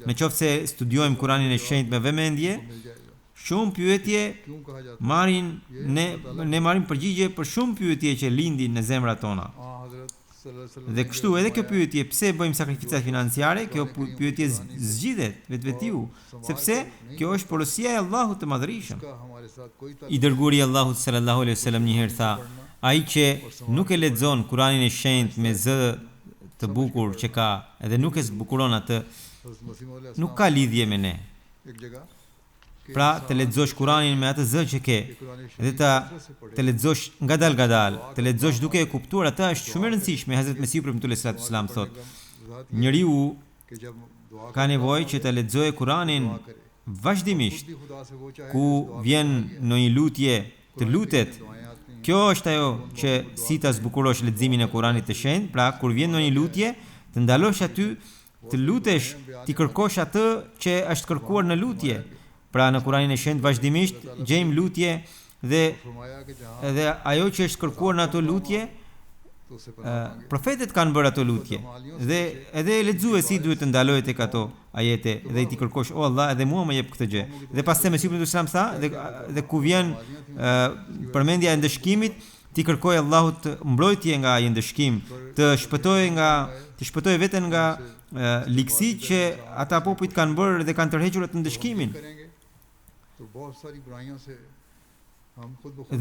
S2: nëse studiojmë Kur'anin e shenjtë me vëmendje, shumë pyetje ne marrim përgjigje për shumë pyetje që lindin në zemrat tona. Dhe kështu edhe kjo pyetje, pse bëjmë sakrificat financiare, kjo pyetje zgjidhet vetvetiu, sepse kjo është porosia e Allahut të Madhërisëm. I dërguari Allahut sallallahu alaihi wasallam një herë tha, ai që nuk e lexon Kur'anin e shenjtë me zë të bukur që ka, edhe nuk e zbukuron atë, nuk ka lidhje me ne. Pra, të lexosh Kur'anin me atë zë që ke, dhe të lexosh ngadalë, të lexosh duke e kuptuar atë është shumë e rëndësishme. Hazrat Mesihu premtues sallallahu alaihi wasallam thotë, njeriu ka nevojë që të lexojë Kur'anin vazhdimisht, ku vjen në një lutje të lutet. Kjo është ajo që si ta zbukurosh leximin e Kuranit të shenjtë, pra kur vjen në një lutje, të ndalosh aty, të lutesh, ti kërkosh atë që është kërkuar në lutje. Pra në Kuranin e shenjtë vazhdimisht gjejmë lutje dhe ajo që është kërkuar në ato lutje profetet kanë bërë ato lutje dhe edhe lexuesi duhet të ndalojë tek ato ajete dhe i kërkosh o Allah edhe mua më jep këtë gjë. Dhe pastaj Mesihu ibn Islam tha dhe ku vjen përmendja e ndëshkimit, ti kërkoj Allahut mbrojtje nga ai ndëshkim, të shpëtojë veten nga ligësi që ata popujt kanë bërë dhe kanë tërhequr atë ndëshkimin.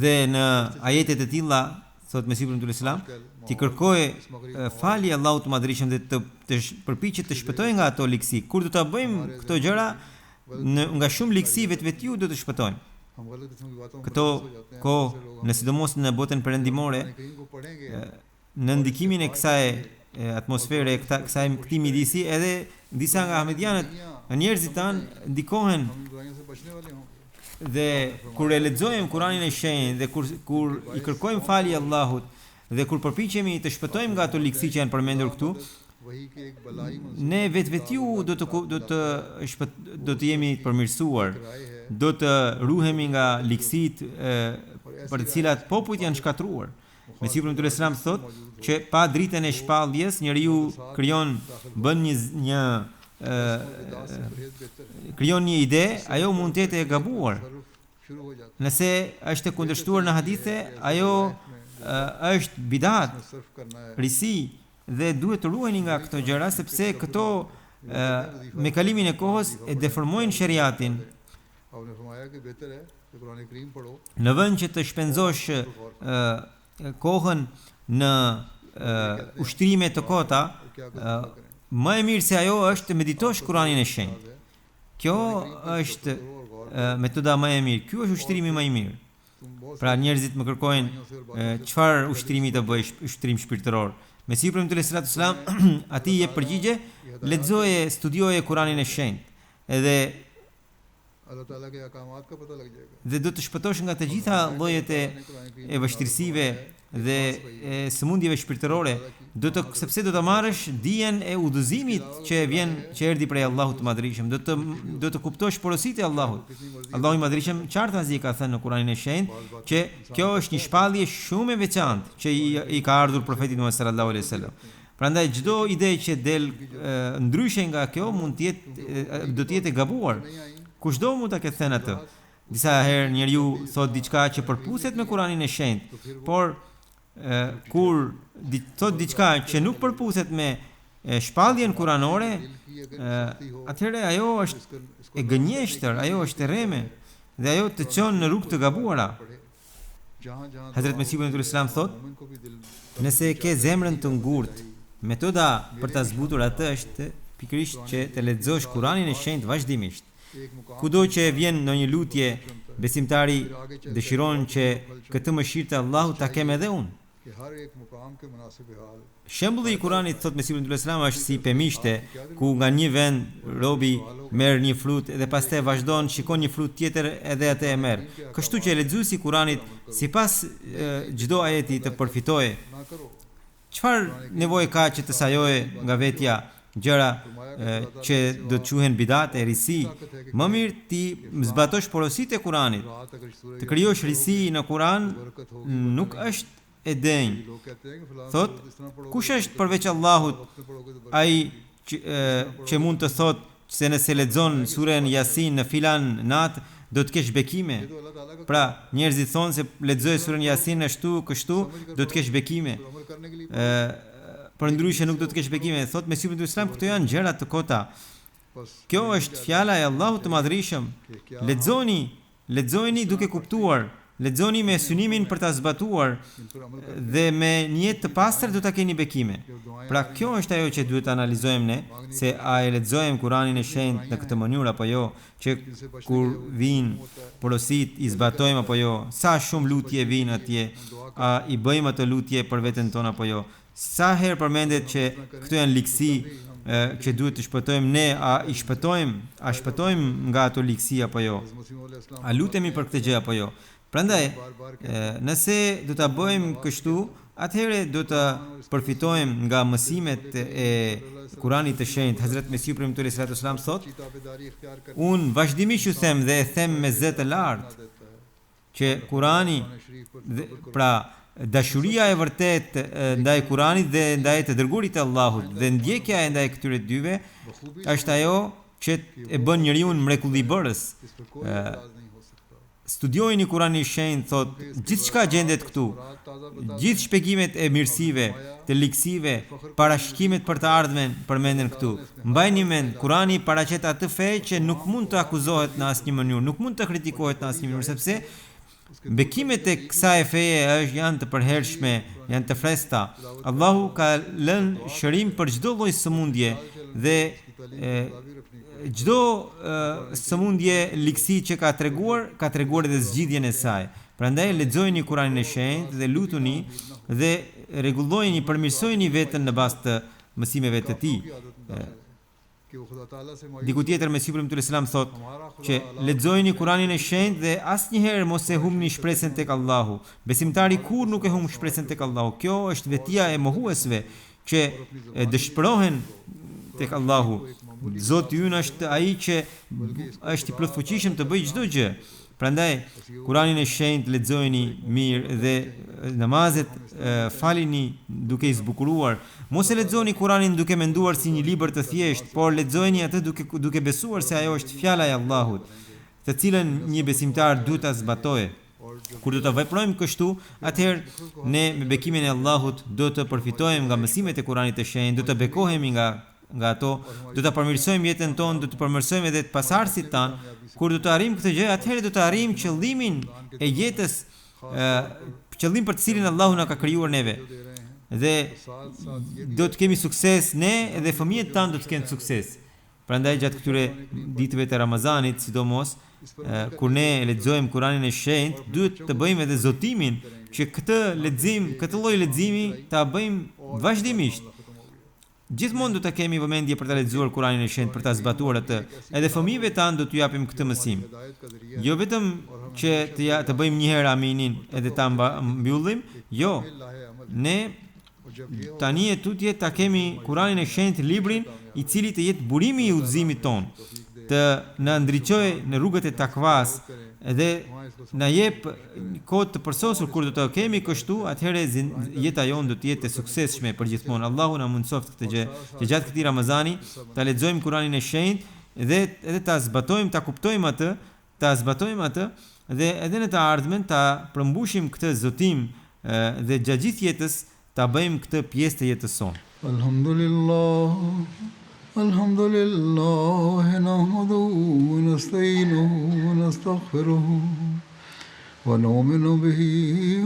S2: Dhe në ajetet e tilla thot Mesihu ibn Islam, ti kërkoj falje Allahut të Madhërisëm dhe të përpiqet të shpëtojë nga ato ligësi. Kur do ta bëjmë këto gjëra, nga shumë ligësi vetvetiu do të shpëtojmë. Këto kohë, në sidomos në botën perëndimore, në ndikimin e kësaj atmosfere, këtij midisi, edhe disa nga ahmedianët, njerëzit tanë ndikohen. Dhe kur e lexojmë Kur'anin e shenjtë dhe kur i kërkojmë falje Allahut dhe kur përpiqemi të shpëtojmë nga ato ligësi që janë përmendur këtu, ne vetvetiu do të jemi të përmirësuar, do të ruhemi nga ligësitë për të cilat popujt janë shkatruar. Mesihu ibn Islam thot që pa dritën e shpalljes njeriu krijon një ide, ajo mund të jetë e gabuar. Nëse është e kundërshtuar në hadithe, ajo është bidat, risi, dhe duhet të ruheni nga këto gjëra sepse këto me kalimin e kohës e deformojnë shariatin. Në vend që të shpenzosh kohën në ushtrime të kota, më e mirë se ajo është të meditosh Kur'anin e shenjtë. Kjo është metoda më e mirë. Ky është ushtrimi më i mirë. Pra njerëzit më kërkojnë çfarë ushtrimi të bëj, ushtrim shpirtëror. Mesihu ibn Islam atij jep përgjigje, lexoje, studioje Kur'anin e shenjtë dhe do të shpëtosh nga të gjitha llojet e vështirësive dhe sëmundjeve shpirtërore, sepse do të marrësh dijen e udhëzimit që erdhi prej Allahut të Madhërisëm, do të kuptosh porositë e Allahut. Allahu i Madhërisëm qartazi ka thënë në Kur'anin e shenjtë që kjo është një shpallje shumë e veçantë që i ka ardhur profetit Muhammed sallallahu alaihi wasallam. Prandaj çdo ide që del ndryshe nga kjo do të jetë e gabuar. Kushdo mund ta ketë thënë atë. Disa herë njeriu thot diçka që përputhet me Kur'anin e shenjtë, por kur thot diçka që nuk përputhet me shpalljen kuranore, atëherë ajo është e gënjeshtër, ajo është e rreme dhe ajo të çon në rrugë të gabuara. Hazrat Mesihu ibn Islam thot, nëse ke zemrën të ngurtë, metoda për ta zbutur atë është pikërisht që të lexosh Kur'anin e shenjtë vazhdimisht. Kudo që vjen në një lutje, besimtari dëshiron që këtë mëshirë të Allahut ta kem edhe unë. Shembulli i Kuranit, thot Mesihu ibn Islam, është si pemishte, ku nga një vend robi merr një frutë dhe pastaj vazhdon, shikon një frutë tjetër edhe atë e merr. Kështu që lexuesi i Kuranit, sipas çdo ajeti të përfitojë, çfarë nevojë ka që të sajojë nga vetja gjëra që do të quhen bidate, risi, më mirë ti zbatosh porositë e Kuranit. Të krijosh risi në Kuran nuk është e denjë. Thot, kush është përveç Allahut ai që mund të thot se nëse lexon surën Yasin në filan natë do të kesh bekime. Pra, njerëzit thonë se lexoj surën Yasin ashtu, kështu, do të kesh bekime. Për ndryshe nuk do të kesh bekime. Thot Mesihu ibn Islam, këto janë gjëra të kota. Kjo është fjala e Allahut të Madhërisëm. Lexojini duke kuptuar, lexoni me synimin për ta zbatuar dhe me një jetë të pastër do ta keni bekime. Pra kjo është ajo që duhet të analizojmë ne, se a e lexojmë Kur'anin e shenjtë në këtë mënyrë apo jo, që kur vinë porosit i zbatojmë apo jo, sa shumë lutje vinë atje, a i bëjmë ato lutje për veten tonë apo jo. Sa herë përmendet që këto janë ligësi që duhet të shpëtojmë ne, a shpëtojmë nga ato ligësi apo jo? A lutemi për këtë gjë apo jo? Prandaj, nëse do ta bëjmë kështu, atëherë do të përfitojmë nga mësimet e Kuranit të shenjtë. Hazrat Mesihu ibn Islam thot, unë vazhdimisht ju them dhe e them me zë të lartë që Kurani pra dashuria e vërtet ndaj Kuranit dhe ndaj të dërguarit të Allahut dhe ndjekja e ndaj këtyre dyve është ajo që e bën njeriu mrekullibërës. Studiojini Kuranin e shenjtë, thot, gjithçka gjendet këtu. Gjithë shpjegimet e mirësive, të ligësive, parashikrimet për të ardhmen përmenden këtu. Mbajini mend, Kurani paraqet atë fe që nuk mund të akuzohet në asnjë mënyrë, nuk mund të kritikohet në asnjë mënyrë, sepse bekimet e kësaj feje janë të përhershme, janë të freskëta. Allahu ka lënë shërim për çdo lloj sëmundje dhe çdo sëmundje ligësi që ka treguar edhe zgjidhjen e saj. Prandaj lexojini Kuranin e shenjtë dhe lutuni dhe rregullojini, përmirësojini veten në bazë të mësimeve të tij. Diku tjetër Mesihu Premtuar Islam thot që lexojini Kuranin e shenjtë dhe asnjëherë mos e humbni shpresën tek Allahu. Besimtari kur nuk e humb shpresën tek Allahu. Kjo është vetia e mohuesve që dëshpërohen tek Allahu. Zoti ynë është ai që është i plotfuqishëm të bëjë çdo gjë. Prandaj Kuranin e shenjtë lexojini mirë dhe namazet falini duke i zbukuruar. Mos e lexoni Kuranin duke menduar si një libër të thjeshtë, por lexojini atë duke besuar se ajo është fjala e Allahut, të cilën një besimtar duhet ta zbatojë. Kur do të veprojmë kështu, atëherë ne me bekimin e Allahut do të përfitojmë nga mësimet e Kuranit të shenjtë, do të bekohemi nga ato, do të përmirësojmë jetën tonë, do të përmirësojmë edhe të pasardhësit tanë. Kur do të arrijmë këtë gjë, atëherë do të arrijmë qëllimin e jetës, qëllim për të cilin Allahu na ka krijuar neve. Dhe do të kemi sukses ne dhe fëmijët tanë do të kenë sukses. Prandaj gjatë këtyre ditëve të Ramazanit, sidomos, kur ne lexojmë Kuranin e shenjtë, duhet të bëjmë edhe zotimin që këtë lloj leximi ta bëjmë vazhdimisht. Gjithmonë do të kemi vëmendje për ta lexuar Kuranin e shenjtë, për ta zbatuar atë. Edhe fëmijëve tanë do t'ju japim këtë mësim. Jo vetëm që të bëjmë një herë aminin edhe ta mbyllim, jo. Ne tani e tutje ta kemi Kuranin e shenjtë, librin i cili të jetë burimi i udhëzimit ton, të na ndriçojë në rrugët e takvas dhe na jep kohë të përsosur. Kur do të kemi kështu, atëherë jeta jonë do të jetë e suksesshme përgjithmonë. Allahu na mundsoft këtë gjë, që gjatë këtij Ramazani ta lexojmë Kuranin e shenjtë dhe edhe ta zbatojmë, ta kuptojmë atë, dhe edhe në të ardhmen ta përmbushim këtë zotim dhe gjatë gjithë jetës ta bëjmë këtë pjesë të jetës sonë.
S1: الحمد لله نحمده ونستعينه ونستغفره ونؤمن به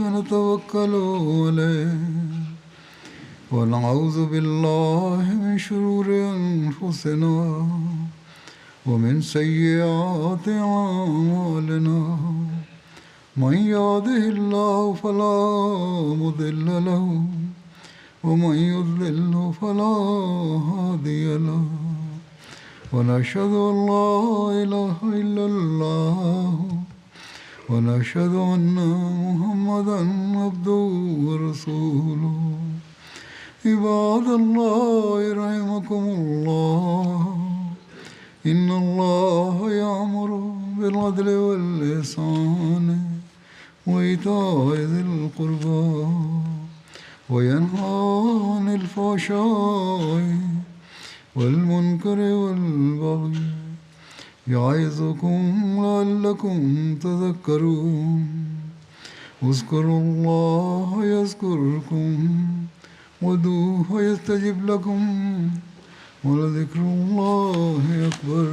S1: ونتوكل عليه ونعوذ بالله من شرور أنفسنا ومن سيئات أعمالنا من يهده الله فلا مضل له ومن يضلل فلا هادي له ونشهد أن لا إله إلا الله ونشهد أن محمدا عبده ورسوله عباد الله رحمكم الله إن الله يأمر بالعدل والإحسان وإيتاء ذي القربى وينهى عن الفحشاء والمنكر والبغي يعظكم لعلكم تذكرون اذكروا الله يذكركم وادعوه يستجب لكم ولذكر الله أكبر.